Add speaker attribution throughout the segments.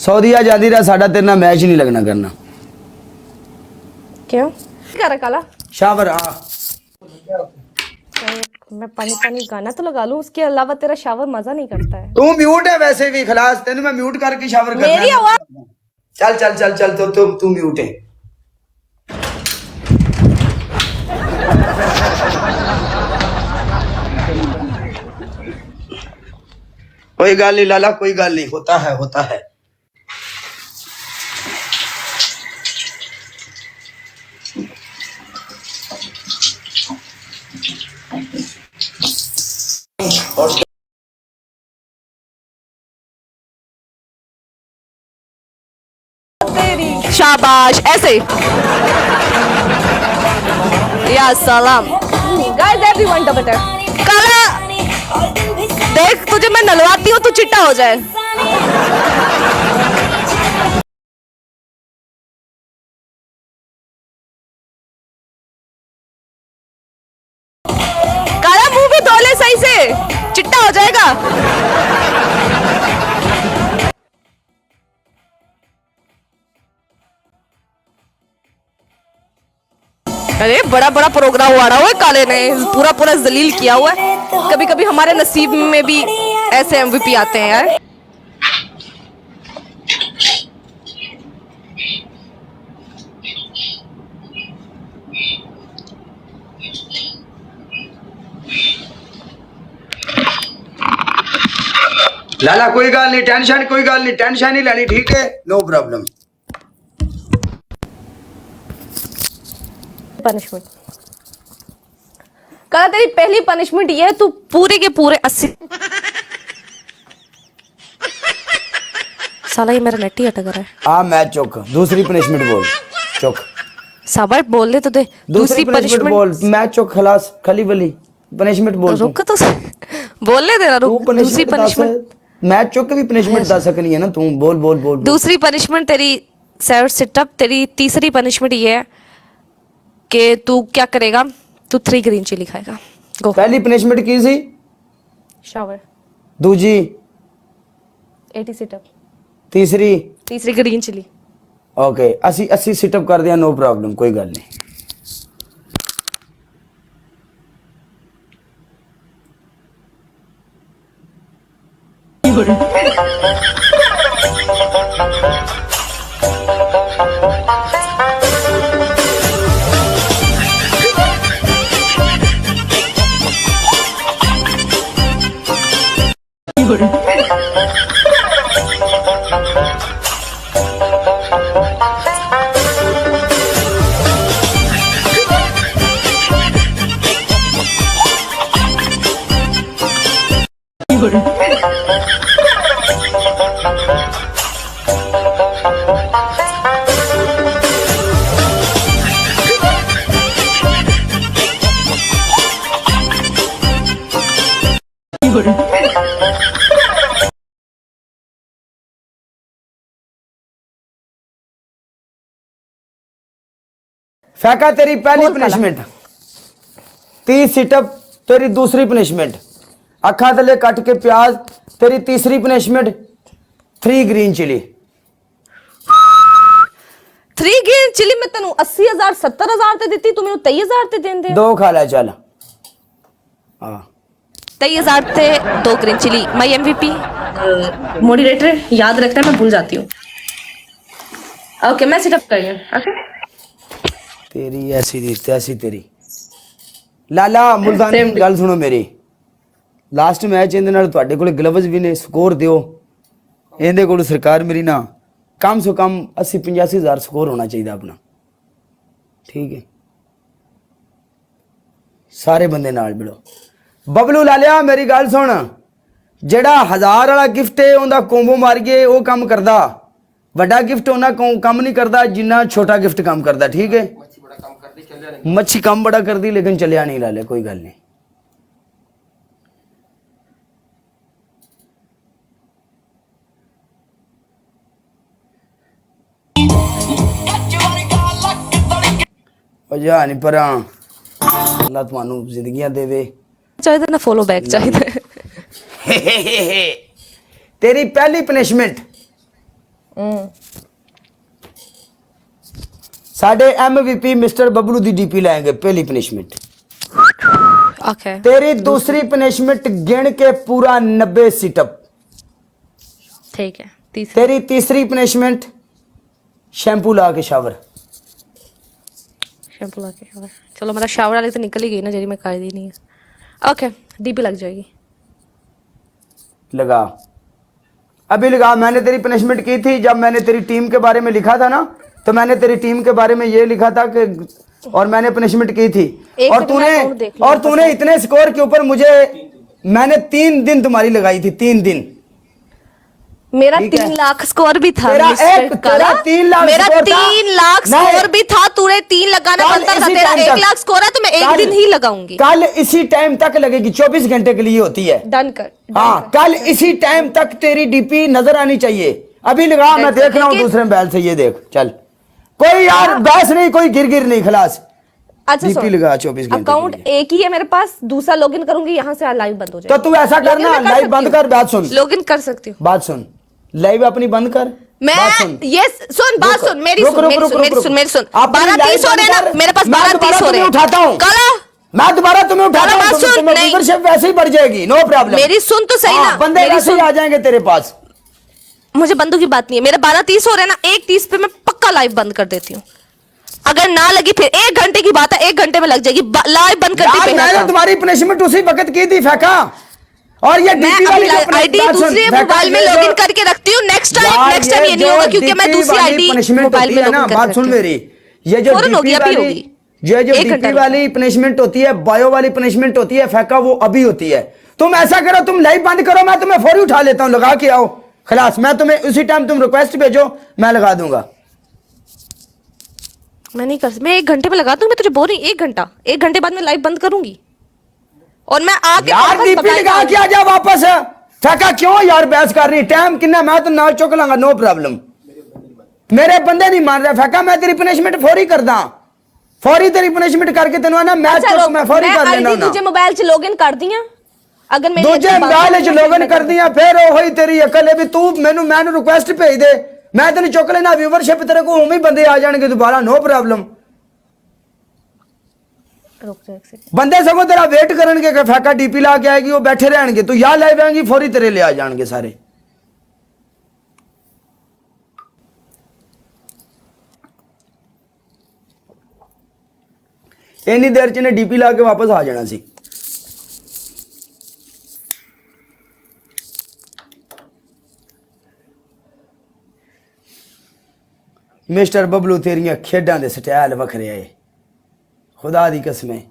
Speaker 1: सऊदीया जाती रहा साडा तेरे नाल मैच नहीं लगना करना।
Speaker 2: क्यों कर काला?
Speaker 1: शावर आ
Speaker 2: मैं पानी पानी गाना तो लगा लूं, उसके अलावा तेरा शावर मजा नहीं करता है।
Speaker 1: तू म्यूट है वैसे भी, खलास तेन मैं म्यूट करके शावर करना।
Speaker 2: मेरी आवाज
Speaker 1: चल चल चल चल, तो तू म्यूट है। कोई गल नहीं लाला, कोई गल नहीं, होता है होता है।
Speaker 2: तेरी शाबाश ऐसे या सलाम। Guys everyone double tap. काला देख तुझे मैं नलवाती हूँ, तू चिट्टा हो जाए। काला मुंह भी धो ले सही से, चिट्टा हो जाएगा। अरे बड़ा बड़ा प्रोग्राम हुआ है काले ने, पूरा पूरा जलील किया हुआ है। कभी कभी हमारे नसीब में भी ऐसे एमवीपी आते हैं यार।
Speaker 1: लाला कोई गल नहीं, टेंशन कोई गल नहीं, टेंशन नहीं लेनी, ठीक है, नो प्रॉब्लम।
Speaker 2: पनिशमेंट कल तेरी पहली पनिशमेंट ये है, तू पूरे के पूरे 80 साला ये मेरा नेट ही अटक रहा है।
Speaker 1: आ मैं चुक, दूसरी पनिशमेंट बोल, चुक
Speaker 2: साबर बोल दे, तुझे दूसरी पनिशमेंट
Speaker 1: बोल। मैं चुक, खलास खली बली पनिशमेंट बोल।
Speaker 2: रुक तो बोलने देना, रुक। दूसरी पनिशमेंट
Speaker 1: मैं चुक भी पनिशमेंट बता सकनी है ना, तू बोल बोल बोल।
Speaker 2: दूसरी पनिशमेंट तेरी सैर सिटअप। तेरी तीसरी पनिशमेंट ये है कि तू क्या करेगा, तू 3 ग्रीन चिली खाएगा। गो।
Speaker 1: पहली पनिशमेंट की सी?
Speaker 2: शावर।
Speaker 1: दूजी
Speaker 2: 80 सिटअप।
Speaker 1: तीसरी
Speaker 2: ग्रीन चिली।
Speaker 1: ओके 80 सिटअप कर दिया, नो प्रॉब्लम, कोई गल नहीं। फेंका तेरी पहली पनिशमेंट, 30 सिटअप तेरी दूसरी पनिशमेंट, अखा थले कट के प्याज तेरी तीसरी punishment, 3 green chilli.
Speaker 2: 3 green chilli में तेन 80,000 70,000 ते दी, तू मैनू 23,000 ते देंदे।
Speaker 1: 2 खा ले चल। हाँ
Speaker 2: 23,000 ते 2 green chilli. My MVP moderator याद रखना, मैं भूल जाती हूँ। ओके मैं सेटअप कर रही हूँ। ओके
Speaker 1: तेरी ऐसी दी तैसी तेरी। लाला मुल्तानी गल सुनो मेरी, लास्ट मैच इहदे नाल तुहाडे कोल ग्लव्स भी ने, स्कोर दिओ इहदे कोल। सरकार मेरी ना कम से कम 80-85,000 स्कोर होना चाहिए अपना, ठीक है। सारे बंदे नाल मिलो। बबलू लालिया मेरी गल सुन, जेड़ा 1000 वाला गिफ्ट है उनका कोंबो मारिए वो काम करदा, वड्डा गिफ्ट उन्ना काम नहीं करदा जिन्ना छोटा गिफ्ट काम करदा, ठीक है। मच्छी काम बड़ा कर दी लेकिन चलिया नहीं लाले, कोई गल नहीं। जा नहीं पर अल्लाह तुहानू जिंदगियां देवे।
Speaker 2: चाहिए ना फॉलो बैक चाहिए।
Speaker 1: तेरी पहली पनिशमेंट साडे MVP मिस्टर बबलू दी डीपी लाएंगे पहली पनिशमेंट।
Speaker 2: ओके
Speaker 1: तेरी दूसरी पनिशमेंट गिन के पूरा 90 सिटअप।
Speaker 2: ठीक है। तीसरी
Speaker 1: तेरी तीसरी पनिशमेंट शैम्पू ला के शावर।
Speaker 2: शैम्पू लगा के चलो मेरा शावर वाली तो निकल ही गई ना, जरी मैं कर दी नहीं है। ओके डीपी लग जाएगी।
Speaker 1: लगा, अभी लगा। मैंने तेरी पनिशमेंट की थी जब मैंने तेरी टीम के बारे में लिखा था ना, तो मैंने तेरी टीम के बारे में ये लिखा था कि, और मैंने पनिशमेंट की थी।
Speaker 2: एक
Speaker 1: और
Speaker 2: मिनट में अकाउंट देख लो,
Speaker 1: तूने इतने स्कोर के ऊपर मुझे, मैंने 3 दिन तुम्हारी लगाई थी, 3 दिन।
Speaker 2: मेरा
Speaker 1: ठीक है।
Speaker 2: 3 लाख स्कोर भी था
Speaker 1: तेरा
Speaker 2: मिस्टर
Speaker 1: एक-
Speaker 2: काला।
Speaker 1: तेरा 3 लाख
Speaker 2: मेरा
Speaker 1: स्कोर था।
Speaker 2: 3 लाख
Speaker 1: नहीं।
Speaker 2: स्कोर भी था, तूने 3 लगाना
Speaker 1: कल
Speaker 2: बनता था।
Speaker 1: इसी
Speaker 2: तेरा
Speaker 1: टाइम
Speaker 2: 1
Speaker 1: तक-
Speaker 2: लाख स्कोर है तो मैं एक
Speaker 1: कल-
Speaker 2: दिन ही लगाऊंगी।
Speaker 1: कल इसी टाइम तक लगेगी, 24 घंटे के लिए होती है।
Speaker 2: डन कर।
Speaker 1: हाँ, कल इसी टाइम तक तेरी डीपी नजर आनी चाहिए। अभी लगा, मैं देख रहा हूँ दूसरे मोबाइल से, ये देख। चल कोई यार बहस नहीं, कोई गिर नहीं, खलास।
Speaker 2: अच्छा
Speaker 1: डीपी लगा 24 घंटे
Speaker 2: अकाउंट
Speaker 1: के लिए।
Speaker 2: एक ही है मेरे पास, दूसरा लॉगिन करूंगी, यहाँ से लाइव बंद हो जाएगा।
Speaker 1: तो तू ऐसा करना, लाइव बंद कर, बात सुन,
Speaker 2: लॉगिन कर सकती हूँ।
Speaker 1: बात सुन, लाइव अपनी बंद कर।
Speaker 2: मैं
Speaker 1: बात सुन।
Speaker 2: ये सुन, बात
Speaker 1: रुक,
Speaker 2: सुन, मेरी
Speaker 1: रुक,
Speaker 2: सुन,
Speaker 1: रुक,
Speaker 2: मेरी
Speaker 1: रुक,
Speaker 2: सुन,
Speaker 1: रुक,
Speaker 2: मेरी
Speaker 1: रुक।
Speaker 2: सुन, मेरी सुन।
Speaker 1: अपनी
Speaker 2: 12:30 हो रहे
Speaker 1: लाइव
Speaker 2: ना,
Speaker 1: बंद कर।
Speaker 2: मेरे पास
Speaker 1: मैं
Speaker 2: 12:30 हो
Speaker 1: दोबारा
Speaker 2: रहे हैं।
Speaker 1: तुम्हें उठाता हूँ।
Speaker 2: काला
Speaker 1: मैं दोबारा तुम्हें उठाता
Speaker 2: काला,
Speaker 1: हूँ,
Speaker 2: बात सुन,
Speaker 1: तुम्हें
Speaker 2: नहीं।
Speaker 1: membership वैसे ही बढ़ जाएगी, नो प्रॉब्लम।
Speaker 2: मेरी सुन तो सही ना,
Speaker 1: बंदे
Speaker 2: मेरी
Speaker 1: वैसे ही
Speaker 2: सुन।
Speaker 1: आ जाएंगे तेरे पास।
Speaker 2: मुझे बंदों की बात नहीं है। मेरे 12:30 हो रहे हैं ना, 1:30 पे मैं पक्का लाइव बंद कर देती हूँ। अगर ना लगी फिर 1 घंटे की बात है, 1 घंटे में लग जाएगी। लाइव बंद करती
Speaker 1: यार,
Speaker 2: पे
Speaker 1: मैंने तुम्हारी पनिशमेंट उसी वक्त की थी, फेंका। और ये
Speaker 2: मैं
Speaker 1: डीपी वाली जो
Speaker 2: आईडी
Speaker 1: बात सुन,
Speaker 2: दूसरे
Speaker 1: फेंका,
Speaker 2: मोबाइल में
Speaker 1: ये जो-
Speaker 2: लॉगिन करके रखती हूँ। नेक्स्ट टाइम ये नहीं होगा, क्योंकि मैं दूसरी आईडी
Speaker 1: पनिशमेंट
Speaker 2: मोबाइल
Speaker 1: होती
Speaker 2: में
Speaker 1: है ना,
Speaker 2: लॉगिन
Speaker 1: बात
Speaker 2: करके
Speaker 1: सुन
Speaker 2: रखती हूँ।
Speaker 1: मेरी। ये जो
Speaker 2: फौरन होगी,
Speaker 1: डीपी
Speaker 2: अभी
Speaker 1: वाली,
Speaker 2: होगी।
Speaker 1: ये जो
Speaker 2: 1 घंटा
Speaker 1: डीपी वाली पनिशमेंट होती है, बायो वाली पनिशमेंट होती है, फेंका, वो अभी होती है। तुम ऐसा करो, तुम लाइव बंद करो, मैं तुम्हें फौरी उठा लेता हूँ, लगा के आओ, खलास। मैं तुम्हें उसी टाइम, तुम रिक्वेस्ट भेजो, मैं लगा दूंगा।
Speaker 2: मैं नहीं कर, मैं 1 घंटे में लगा दूंगी। मैं तुझे बोल रही 1 घंटा, 1 घंटे बाद मैं लाइव बंद करूंगी। और मैं आके
Speaker 1: यार
Speaker 2: वापस
Speaker 1: डीपी
Speaker 2: बताई
Speaker 1: लगा
Speaker 2: जाऊंगी।
Speaker 1: के आ जा वापस। फेंका क्यों यार, बहस कर रही, टाइम कितना, मैं तो ना चुक लांगा, नो प्रॉब्लम। मेरे बंदे नहीं मान रहे, फेंका। मैं तेरी पनिशमेंट फौरी कर दा, फौरी तेरी पनिशमेंट करके तेन ना मैच
Speaker 2: अच्छा,
Speaker 1: मैं फौरी
Speaker 2: मैं
Speaker 1: कर लेना
Speaker 2: आईडी
Speaker 1: ना।
Speaker 2: तुझे मोबाइल से लॉगिन कर दिया। अगर मेरी
Speaker 1: दूजे
Speaker 2: अच्छी बात
Speaker 1: मोबाइल
Speaker 2: है,
Speaker 1: च लॉगिन कर दिया, फिर वही तेरी अकल है भी तू मैनू रिक्वेस्ट भेज दे, मैं तेन चुक लेना, व्यूवरशिप तेरे को उम्मीद बंदे आ जाएंगे दोबारा, नो प्रॉब्लम।
Speaker 2: रुक जा एक सेकंड।
Speaker 1: बंदे सगों तेरा वेट करनगे कि फेंका डीपी ला के आएगी, वो बैठे रहेंगे, तू या लाइव आएंगी, फौरी तेरे ले आ जाएंगे सारे। इन्नी देर च ने डीपी ला के वापस आ जाना सी। मिस्टर बबलू तेरिया खेडां दे स्टाइल वखरे आए, खुदा दी कसमें।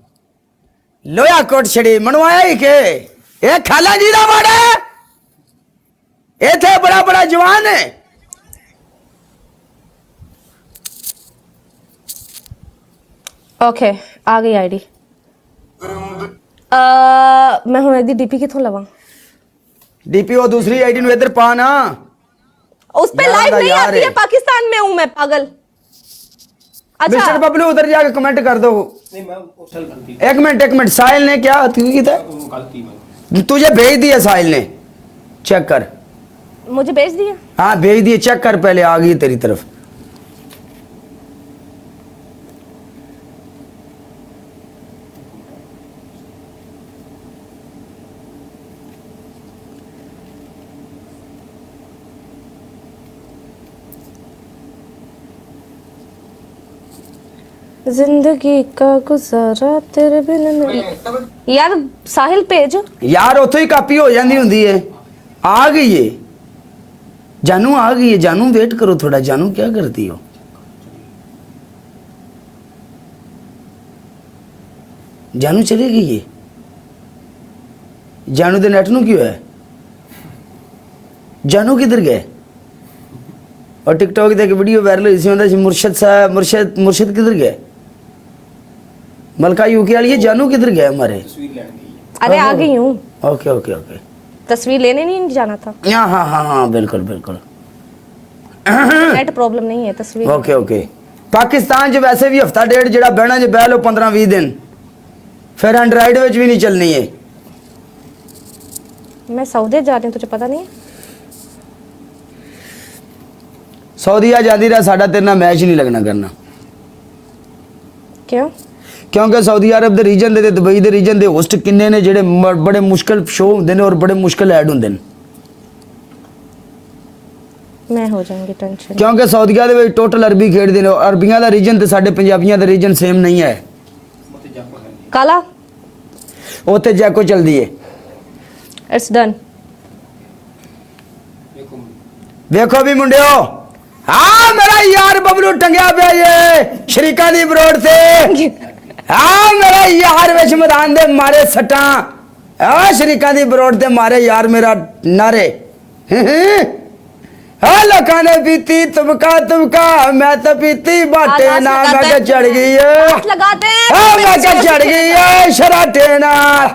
Speaker 1: लोया कोट छड़ी मनवाया ही के ए खाला जी दा वाड़ा इथे बड़ा बड़ा जवान है।
Speaker 2: ओके आ गई आईडी। मैं हूं दी डीपी किथों लवां?
Speaker 1: डीपी वो दूसरी आईडी नु इधर पा ना,
Speaker 2: उस पे
Speaker 1: यार
Speaker 2: लाइव
Speaker 1: दा
Speaker 2: नहीं
Speaker 1: यार
Speaker 2: आती है,
Speaker 1: है।
Speaker 2: पाकिस्तान में हूं मैं, पागल।
Speaker 1: मिस्टर
Speaker 2: अच्छा
Speaker 1: बबलू उधर जाके कमेंट कर दो। एक मिनट साहिल ने क्या की था? तुझे भेज दिया साहिल ने, चेक कर।
Speaker 2: मुझे भेज दिया।
Speaker 1: हाँ भेज दिए, चेक कर पहले, आ गई तेरी तरफ।
Speaker 2: जिंदगी का गुजारा तेरे बिना नहीं। यार साहिल भेज।
Speaker 1: यार उतो ही कापी हो जाती होंगी है। आ गई है जानू, आ गई है जानू, वेट करो थोड़ा। जानू क्या करती हो? जानू चली गई है। जानू दे नेट नू क्यों है? जानू किधर गए? और टिकटॉक देख वीडियो वायरल हुई सी, उन्होंने मुर्शद साहब, मुर्शद किधर गए? मलका यूके वाली है, जानू किधर गए हमारे?
Speaker 2: अरे आ गई हूँ,
Speaker 1: ओके ओके ओके।
Speaker 2: तस्वीर लेने नहीं जाना था।
Speaker 1: हाँ हाँ हाँ हाँ बिल्कुल बिल्कुल।
Speaker 2: नेट प्रॉब्लम नहीं है, तस्वीर।
Speaker 1: Okay okay. पाकिस्तान च वैसे भी हफ्ता डेढ़ ਜਿਹੜਾ बहना च बह लो 15-20 दिन, फिर एंड्राइड विच भी नहीं चलनी है।
Speaker 2: मैं सऊदी जा रही हूँ, तुझे पता नहीं है?
Speaker 1: ਸਊਦੀਆ ਜਾਂਦੀ ਰਿਹਾ ਸਾਡਾ ਤੇਰੇ ਨਾਲ ਮੈਚ ਨਹੀਂ ਲੱਗਣਾ ਕਰਨਾ
Speaker 2: क्यों?
Speaker 1: ਕਿਉਂਕਿ ਸਾਊਦੀ ਅਰਬ ਦੇ ਰੀਜਨ ਦੇ ਤੇ ਦੁਬਈ ਦੇ ਰੀਜਨ ਦੇ ਹੋਸਟ ਕਿੰਨੇ ਨੇ ਜਿਹੜੇ ਬੜੇ ਮੁਸ਼ਕਲ ਸ਼ੋਅ ਹੁੰਦੇ ਨੇ ਔਰ ਬੜੇ ਮੁਸ਼ਕਲ ਐਡ ਹੁੰਦੇ ਨੇ
Speaker 2: मैं हो जाऊंगी टेंशन।
Speaker 1: ਕਿਉਂਕਿ ਸਾਊਦੀਆ ਦੇ ਵਿੱਚ ਟੋਟਲ ਅਰਬੀ ਖੇਡਦੇ ਨੇ ਔਰ ਅਰਬੀਆਂ ਦਾ ਰੀਜਨ ਤੇ ਸਾਡੇ ਪੰਜਾਬੀਆਂ ਦਾ ਰੀਜਨ ਸੇਮ ਨਹੀਂ ਹੈ
Speaker 2: काला
Speaker 1: ਉੱਥੇ ਜੈਕੋ ਚਲਦੀ ਹੈ
Speaker 2: इट्स डन।
Speaker 1: ਵੇਖੋ ਵੀ ਮੁੰਡਿਓ ਹਾਂ ਮੇਰਾ ਯਾਰ ਬਬਲੂ ਟੰਗਿਆ ਪਿਆ ਜੇ ਸ਼ਰੀਕਾਂ ਦੀ ਬਰੋਡ ਤੇ ਹਾਂ ਮੇਰਾ ਯਾਰ ਵਿੱਚ ਮੈਦਾਨ ਦੇ ਮਾਰੇ ਸੱਟਾਂ ਆ ਸ਼ਰੀਕਾਂ ਦੀ ਬਰੋਡ ਤੇ ਮਾਰੇ ਯਾਰ ਮੇਰਾ ਨਾਰੇ ਹਾਂ ਲੋਕਾਂ ਨੇ ਪੀਤੀ ਤੁਮਕਾ ਮੈਂ ਤਾਂ ਪੀਤੀ ਬਾਟੇ ਨਾਲ ਮੈਂ ਕਿਹਾ ਚੜ ਗਈ ਏ
Speaker 2: लगाते हैं
Speaker 1: ਹਾਂ ਮੈਂ ਕਿਹਾ ਚੜ ਗਈ ਏ ਸ਼ਰਾਟੇ ਨਾਲ